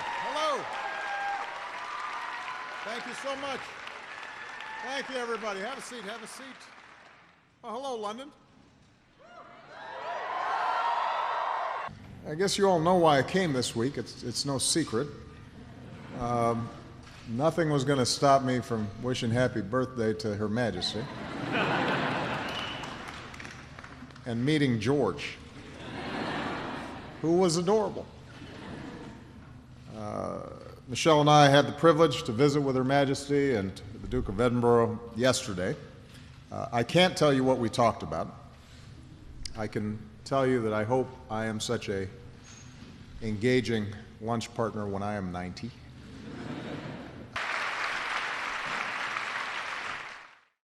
Hello. Thank you so much. Thank you, everybody. Have a seat. Have a seat. Oh, hello, London. I guess you all know why I came this week. It's no secret. Nothing was going to stop me from wishing happy birthday to Her Majesty and meeting George, who was adorable. Michelle and I had the privilege to visit with Her Majesty and the Duke of Edinburgh yesterday. I can't tell you what we talked about. I can tell you that I hope I am such a engaging lunch partner when I am 90.